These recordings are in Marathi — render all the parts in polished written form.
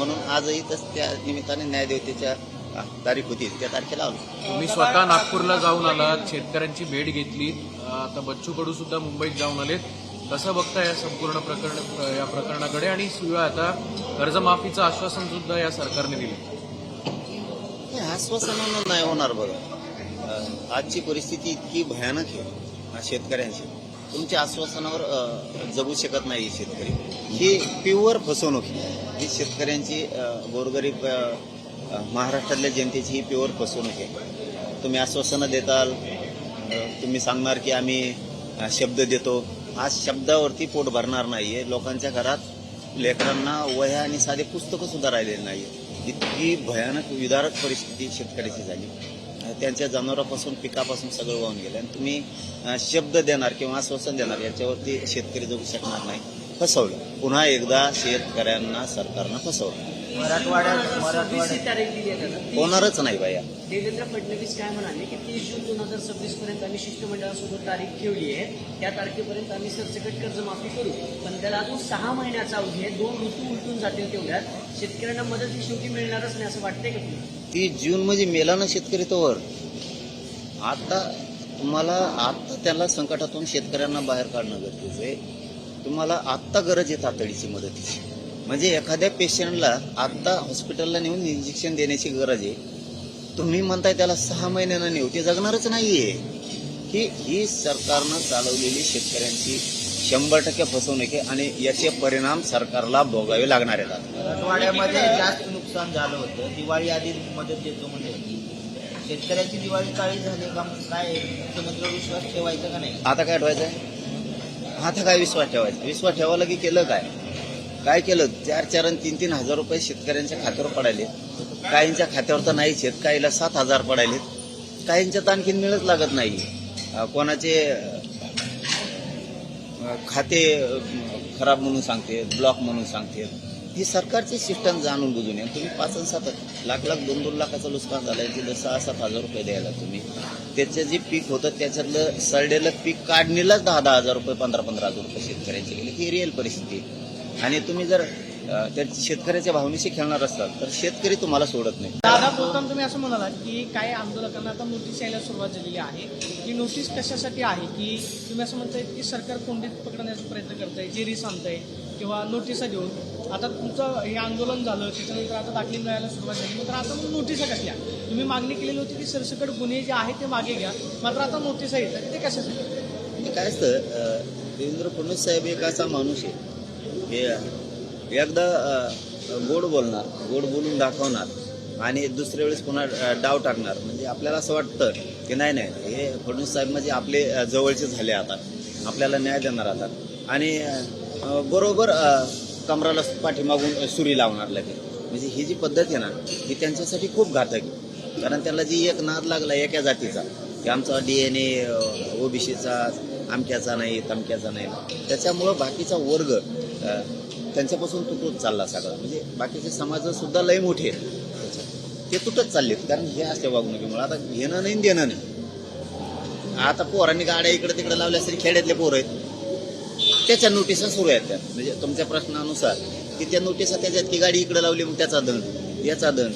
म्हणून आजही त्या निमित्ताने न्यायदेवतेच्या तारीख होती त्या तारखेला आलो. तुम्ही स्वतः नागपूरला जाऊन आलात, शेतकऱ्यांची भेट घेतली, आता बच्चू कडू सुद्धा मुंबईत जाऊन आलेत. कसं बघता या संपूर्ण प्रकरणाकडे आणि शिवाय आता कर्जमाफीचं आश्वासन सुद्धा या सरकारने दिलं? आश्वासनानं नाही होणार. बघा, आजची परिस्थिती इतकी भयानक आहे शेतकऱ्यांची. तुमच्या आश्वासनावर जगू शकत नाही शेतकरी. ही प्युअर फसवणूक ही शेतकऱ्यांची, गोरगरीब महाराष्ट्रातल्या जनतेची ही प्युअर फसवणूक आहे. तुम्ही आश्वासनं देताल, तुम्ही सांगणार की आम्ही शब्द देतो. आज शब्दावरती पोट भरणार नाहीये. लोकांच्या घरात लेकरांना वह्या आणि साधे पुस्तकं सुद्धा राहिलेली नाही. इतकी भयानक विदारक परिस्थिती शेतकऱ्याची झाली. त्यांच्या जनावरांपासून पिकापासून सगळं वाहून गेलं. आणि तुम्ही शब्द देणार किंवा आश्वासन देणार याच्यावरती शेतकरी जगू शकणार नाही. फसवलं, पुन्हा एकदा शेतकऱ्यांना सरकारनं फसवलं. होणारच नाही बाया. देवेंद्र फडणवीस काय म्हणाले की 30 जून 2026 पर्यंत आम्ही शिष्टमंडळासोबत तारीख ठेवली आहे. त्या तारखेपर्यंत आम्ही सरसकट कर्जमाफी करू. पण त्याला अजून 6 महिन्याचा अवधी आहे. 2 ऋतू उलटून जातील. तेवढ्यात शेतकऱ्यांना मदत ही शेवटी मिळणारच नाही असं वाटतंय का तुम्हाला? 30 जून म्हणजे मेला ना शेतकरी तोवर. आता त्यांना संकटातून शेतकऱ्यांना बाहेर काढणं गरजेचं आहे. तुम्हाला आत्ता गरज आहे तातडीची मदतीची. म्हणजे एखाद्या पेशंटला आत्ता हॉस्पिटलला नेऊन इंजेक्शन देण्याची गरज आहे. तुम्ही म्हणताय त्याला 6 महिन्यानं नेऊ, ते जगणारच नाहीये. ही सरकारनं चालवलेली शेतकऱ्यांची 100% फसवणूक आहे आणि याचे परिणाम सरकारला भोगावे लागणार आहेत. मराठवाड्यामध्ये जास्त नुकसान झालं होतं. दिवाळी आधी मदत देतो म्हणजे शेतकऱ्याची दिवाळी काळी झाली का? काय मुख्यमंत्र्यावर विश्वास ठेवायचा का नाही? आता काय ठेवायचंय? आता काय विश्वास ठेवायचा? विश्वास ठेवायला की केलं काय केलं? 4-4 आणि 3-3 हजार रुपये शेतकऱ्यांच्या खात्यावर पडायले. काहींच्या खात्यावर तर नाहीच आहेत. काहीला 7,000 पडायलेत. काहींच्या तर आणखीन मिळत लागत नाही. कोणाचे खाते खराब म्हणून सांगते, ब्लॉक म्हणून सांगते. ही सरकारची सिस्टम जाणून बुजून आहे. तुम्ही 5 आणि 7 लाख 2-2 लाखाचं नुकसान झालंय. तिथं 6-7 हजार रुपये द्यायला तुम्ही. त्याचं जे पीक होतं त्याच्यातलं सडलेलं पीक काढणीलाच 10-10 हजार रुपये, 15-15 हजार रुपये शेतकऱ्यांचे गेले. ही रिअल परिस्थिती आहे. आणि तुम्ही जर त्या शेतकऱ्याच्या भावनेशी खेळणार असाल तर शेतकरी तुम्हाला सोडत नाही. दादा बोलताना तुम्ही असं म्हणालात की काही आंदोलकांना आता नोटीस यायला सुरुवात झालेली आहे. ही नोटीस कशासाठी आहे की तुम्ही असं म्हणताय की सरकार कोंडीत पकडण्याचा प्रयत्न करताय, जेरीस आणताय किंवा नोटिसा देऊन. आता तुमचं हे आंदोलन झालं, त्याच्यानंतर आता दाखले मिळायला सुरुवात झाली, तर आता मग नोटिसा कसल्या? तुम्ही मागणी केलेली होती की सरसकट गुन्हे जे आहेत ते मागे घ्या, मात्र आता नोटिसा येतात, ते कशासाठी? काय असतं, देवेंद्र फडणवीस साहेब एक असा माणूस आहे हे एकदा गोड बोलणार, गोड बोलून दाखवणार आणि दुसऱ्या वेळेस पुन्हा डाव टाकणार. म्हणजे आपल्याला असं वाटतं की नाही हे फडणवीस साहेब म्हणजे आपले जवळचे झाले, आता आपल्याला न्याय देणार आता. आणि बरोबर कमराला पाठीमागून सुरी लावणार लगेच. म्हणजे ही जी पद्धत आहे ना ही त्यांच्यासाठी खूप घातक आहे. कारण त्यांना जी एक नाद लागला एका जातीचा की आमचा DNA OBCचा आमक्याचा नाही तमक्याचा नाही, त्याच्यामुळं बाकीचा वर्ग त्यांच्यापासून तुटत चालला सगळा. म्हणजे बाकीचे समाज सुद्धा लय मोठे आहेत ते तुटत चाललेत कारण हे असल्या वागणुकीमुळे. आता घेणं नाही देणं नाही. आता पोरांनी गाड्या इकडे तिकडे लावल्या तरी खेड्यातले पोरं आहेत त्याच्या नोटिसा सुरू आहेत. त्या म्हणजे तुमच्या प्रश्नानुसार की त्या नोटिसा त्याच्यात की गाडी इकडे लावली मग त्याचा दंड याचा दंड.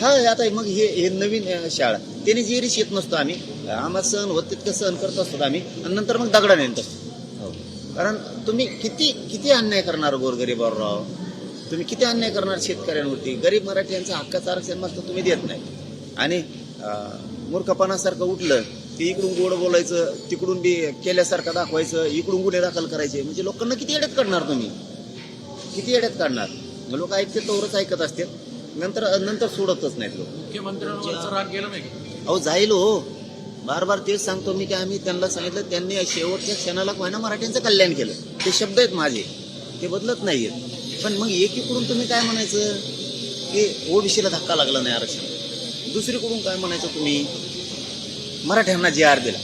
हा आता मग हे नवीन शाळा त्याने जेरीस येत नसतो आम्ही. आम्हाला सहन होत तितकं सहन करत असतो आम्ही आणि नंतर मग दगडा नेत असतो. कारण तुम्ही किती अन्याय करणार गोरगरीबावर राव? तुम्ही किती अन्याय करणार शेतकऱ्यांवरती? गरीब मराठ्यांचं हक्काचं आरक्षण मात्र तुम्ही देत नाही. आणि मूर्खपणासारखं उठलं की इकडून गोड बोलायचं, तिकडून बी केल्यासारखं दाखवायचं, इकडून गुन्हे दाखल करायचे. म्हणजे लोकांना किती येड्यात काढणार तुम्ही? किती येड्यात काढणार? लोक ऐकते तोवरच ऐकत असते, नंतर सोडतच नाहीत लोक. मुख्यमंत्र्यांवरचा राग गेला नाही? अहो जाईल हो. बार तेच सांगतो मी की आम्ही त्यांना सांगितलं, त्यांनी शेवटच्या क्षणाला व्हायना मराठ्यांचं कल्याण केलं. ते शब्द आहेत माझे, ते बदलत नाहीयेत. पण मग एकीकडून तुम्ही काय म्हणायचं की OBCला धक्का लागला नाही आरक्षण, दुसरीकडून काय म्हणायचं तुम्ही मराठ्यांना JR दिला.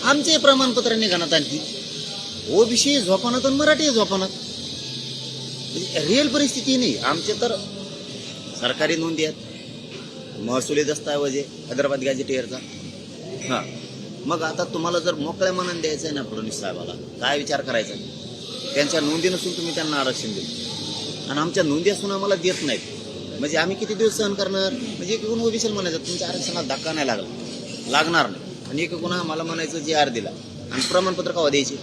आमचे प्रमाणपत्र निघाणात आणखी OBC झोपानात आणि मराठी झोपानात. रिअल परिस्थिती नाही. आमचे तर सरकारी नोंदी आहेत, महसुली दस्तावेज आहे हैदराबाद गॅझेटियरचा. हां मग आता तुम्हाला जर मोकळ्या मनाने द्यायचं आहे ना फडणवीस साहेबाला, काय विचार करायचा? त्यांच्या नोंदी नसून तुम्ही त्यांना आरक्षण दिलं आणि आमच्या नोंदी असून आम्हाला देत नाहीत. म्हणजे आम्ही किती दिवस सहन करणार? म्हणजे एक ओबीसी म्हणायचं तुमच्या आरक्षणाला धक्का नाही लागणार नाही, आणि एक आम्हाला म्हणायचं जे आर दिला आणि प्रमाणपत्र केव्हा द्यायचे.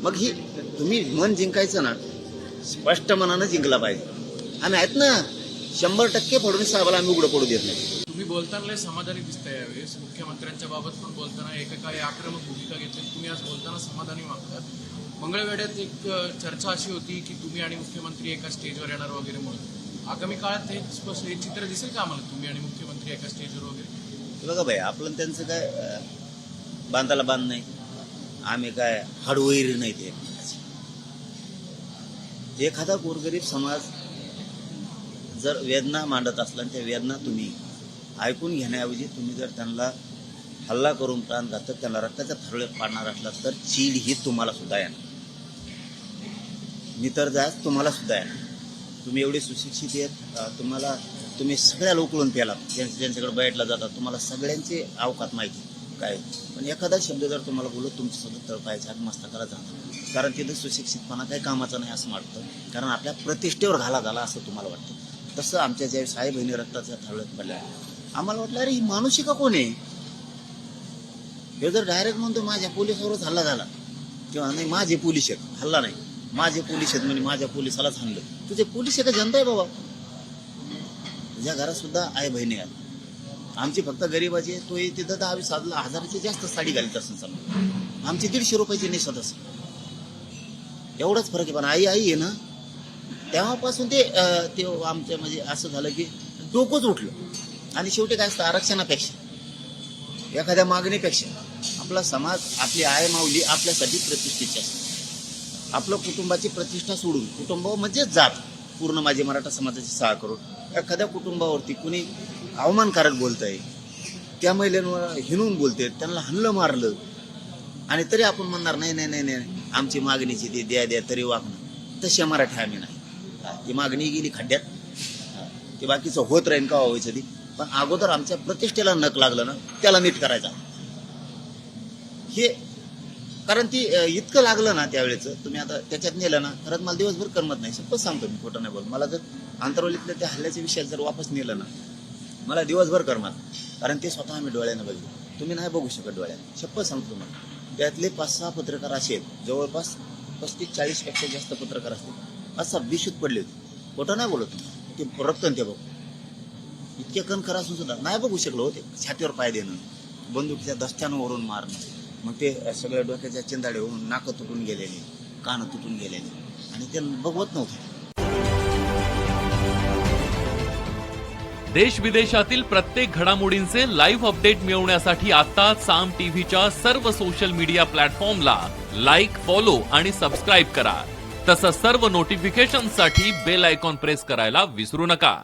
मग ही तुम्ही मन जिंकायचं ना, स्पष्ट मनानं जिंकला पाहिजे. आम्ही आहेत ना 100% फडणवीस साहेबाला आम्ही उघडं पडू देत नाही. तुम्ही बोलताना लय समाधानी दिसताय यावेळेस. मुख्यमंत्र्यांच्या बाबत पण बोलताना एकेकाळी आक्रमक भूमिका घेतली. तुम्ही आज बोलताना समाधानी वागतात. मंगळवेढ्यात एक चर्चा अशी होती की तुम्ही आणि मुख्यमंत्री एका स्टेजवर येणार वगैरे म्हणून. आगामी काळात हे स्पष्ट हे चित्र दिसेल का आम्हाला, तुम्ही आणि मुख्यमंत्री एका स्टेजवर वगैरे? बघा भाई, आपलं त्यांचं काय बांधाला बांध नाही, आम्ही काय हाडवैर नाही. ते एखादा गोरगरीब समाज जर वेदना मांडत असला, त्या वेदना तुम्ही ऐकून घेण्याऐवजी तुम्ही जर त्यांना हल्ला करून प्राण घातक त्यांना रक्ताच्या थरळ्यात पाडणार असला तर चीड ही तुम्हाला सुद्धा येणार. मी तर जास्त तुम्हाला सुद्धा येणार. तुम्ही एवढे सुशिक्षित आहेत, तुम्ही सगळ्या लोकळून पेलात, ज्यांच्याकडे बैठला जातात, तुम्हाला सगळ्यांचे अवकात माहिती काय. पण एखादा शब्द जर तुम्हाला बोलत तुमचं सगळं तळपायच्या मस्तकाला जाणार, कारण तिथं सुशिक्षितपणा काही कामाचा नाही असं वाटतं, कारण आपल्या प्रतिष्ठेवर घाला झाला असं तुम्हाला वाटतं. तसं आमच्या ज्या साई बहिणी रक्ताच्या थरळ्यात पडल्या, आम्हाला वाटलं अरे ही माणुसकी का कोण आहे. हे जर डायरेक्ट म्हणतो माझ्या पोलिसावरच हल्ला झाला, किंवा नाही माझे पोलीस आहेत, हल्ला नाही माझे पोलीस आहेत म्हणजे माझ्या पोलिसालाच हाणलं. तुझे पोलीस आहे का जनता आहे बाबा? तुझ्या घरात सुद्धा आई बहिणी आहेत. आमची फक्त गरीबाची तो तिथं 10,000ची जास्त साडी घालीत असेल समजा, आमची 150 रुपयाची नेसत असेल. एवढाच फरक आहे. पण आई आहे ना, तेव्हापासून ते आमच्या म्हणजे असं झालं की डोकंच उठलं. आणि शेवटी काय असतं, आरक्षणापेक्षा एखाद्या मागणीपेक्षा आपला समाज, आपली आय माऊली आपल्यासाठी प्रतिष्ठेची असते. आपलं कुटुंबाची प्रतिष्ठा सोडून कुटुंब म्हणजे जात पूर्ण माझी मराठा समाजाची 6 करोड एखाद्या कुटुंबावरती कुणी अवमानकारक बोलतंय, त्या महिलांवर हिणून बोलते, त्यांना हल्लं मारलं, आणि तरी आपण म्हणणार नाही नाही नाही नाही आमची मागणीची ती द्या तरी वागणं. तशी मराठी आम्ही नाही. ती मागणी गेली खड्ड्यात, ते बाकीचं होत राहीन का व्हायचं ती. पण अगोदर आमच्या प्रतिष्ठेला नक लागलं ना, त्याला नीट करायचा हे. कारण ती इतकं लागलं ना त्यावेळेचं, तुम्ही आता त्याच्यात नेलं ना, खरंच मला दिवसभर करमत नाही. शपथ सांगतो मी, खोटं नाही बोल. मला जर आंतरवलीतल्या त्या हल्ल्याच्या विषयात जर वापस नेलं ना, मला दिवसभर करमत. कारण ते स्वतः आम्ही डोळ्यानं बघितलं, तुम्ही नाही बघू शकत डोळ्यानं. शपथ सांगतो मला. त्यातले 5-6 पत्रकार असे आहेत, जवळपास 35-40 पेक्षा जास्त पत्रकार असतील, असा बेशुद्ध पडले होते. खोटं नाही बोलत. ते रक्तन ते बघू इतके कणखर असून सुद्धा नाही बघू शकलो होते. छातीवर पाय देणं, बंदुकीच्या दस्त्यावरून मारणं, मग ते सगळ्या डोक्याच्या चिंदाडे होऊन नाकं तुटून गेलेले, कानं तुटून गेलेले, आणि ते बघवत नव्हतं. देश विदेशातील प्रत्येक घडामोडींचे लाईव्ह अपडेट मिळवण्यासाठी आता साम टीव्हीच्या सर्व सोशल मीडिया प्लॅटफॉर्मला लाईक, फॉलो आणि सबस्क्राईब करा. तसंच सर्व नोटिफिकेशनसाठी बेल आयकॉन प्रेस करायला विसरू नका.